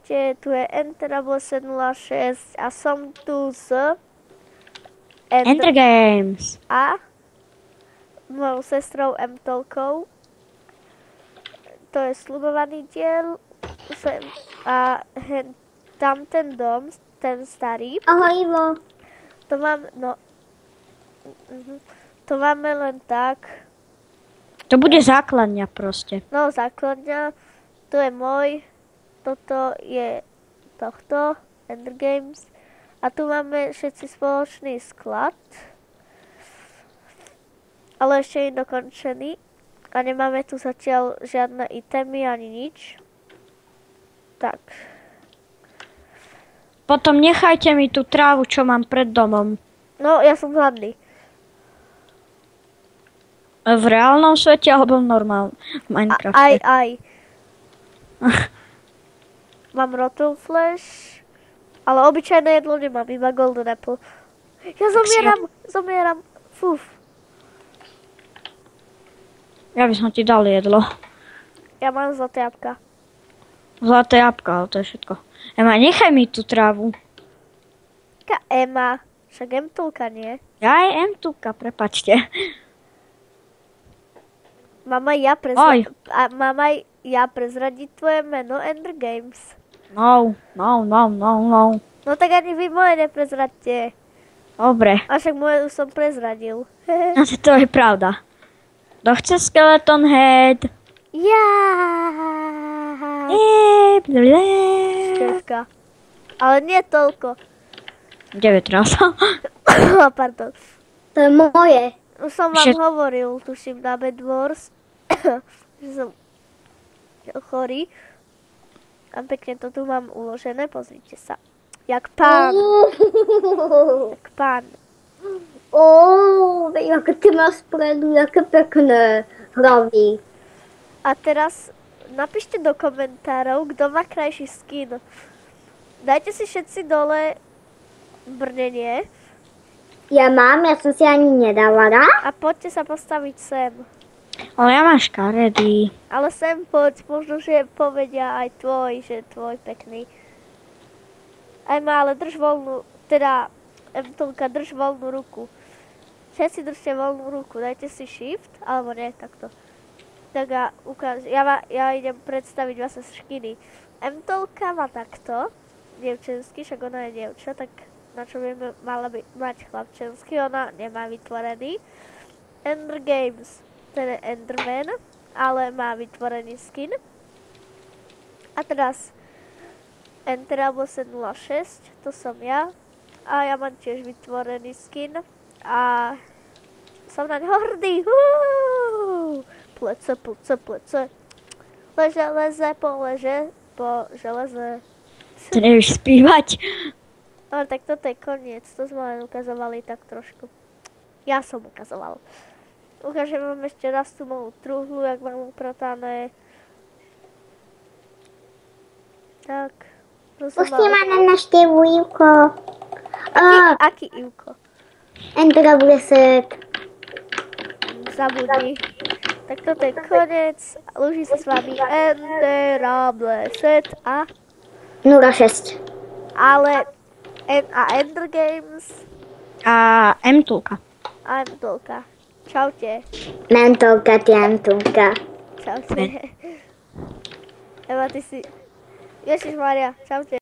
Čaute, tu je Enterable706 a som tu s Enter Games. A mojou sestrou Mtolkou. To je sľubovaný diel a tam ten dom, ten starý. Ahoj Ivo. To máme len tak. To bude základňa proste. No, základňa. To je môj. Toto je tohto, Ender Games. A tu máme všetci spoločný sklad. Ale ešte je dokončený. A nemáme tu zatiaľ žiadne itemy ani nič. Tak. Potom nechajte mi tú trávu, čo mám pred domom. No, ja som hladný. V reálnom svete alebo v normálnom? V Minecrafte? Aj. Mám Rotten Flash, ale obyčajné jedlo nemám, iba Golden Apple. Ja zomieram. Fúf. Ja by som ti dal jedlo. Ja mám zlaté jabka. Zlaté jabka, ale to je všetko. Ema, nechaj mi tú trávu. Taká Ema, však Mtulka nie. Ja aj M-tuka, prepačte. Mám aj ja prezradiť tvoje meno Ender Games. No. No tak ani vy moje neprezradte. Dobre. A však moje už som prezradil. To je pravda. Kto chce Skeleton Head? Ja. Šťastka. Ale nie toľko. 9 raz. Pardon. To je moje. Už som vám hovoril, tuším, na Bed Wars, že som chorý. A pekne to tu mám uložené, pozrite sa. Jak pán. Jak pán. Ako ty máš spredu, jaké pekné hlavy. A teraz napíšte do komentárov, kto má krajší skin. Dajte si všetci dole brnenie. Ja mám, ja som si ani nedávala. A poďte sa postaviť sem. Ale ja mám škaredý. Ale sem poď, možno, že povedia aj tvoj, že tvoj pekný. Aj má, ale drž voľnú, teda Mtolka, drž voľnú ruku. Všetci držte voľnú ruku, dajte si shift, alebo nie, takto. Tak ja idem predstaviť vás skiny. Mtolka má takto, dievčenský, však ona je dievča, tak na čo by mala mať chlapčenský, ona nemá vytvorený. Ender Games, ten je Enderman, ale má vytvorený skin. A teraz Enterable706, to som ja. A ja mám tiež vytvorený skin. A som na ňo hrdý. Plece. Leze po železe. To nevíš spívať. Ale tak toto je koniec, to sme len ukazovali tak trošku. Ja som ukazoval. Ukážem vám ešte raz tú moju truhlu, jak mám upratané. Tak. Pustí ma na naštevu, Ivko. Aký Ivko? Enterable set. Zabudni. Tak toto je koniec. Lúži sa s vami Enterable set a 06. ale Ender Games A M-tulka. a Mtolka. Čaute. Mentolka, Tiantulka. Čaute. Eva, ty si... Ježišmaria, čaute.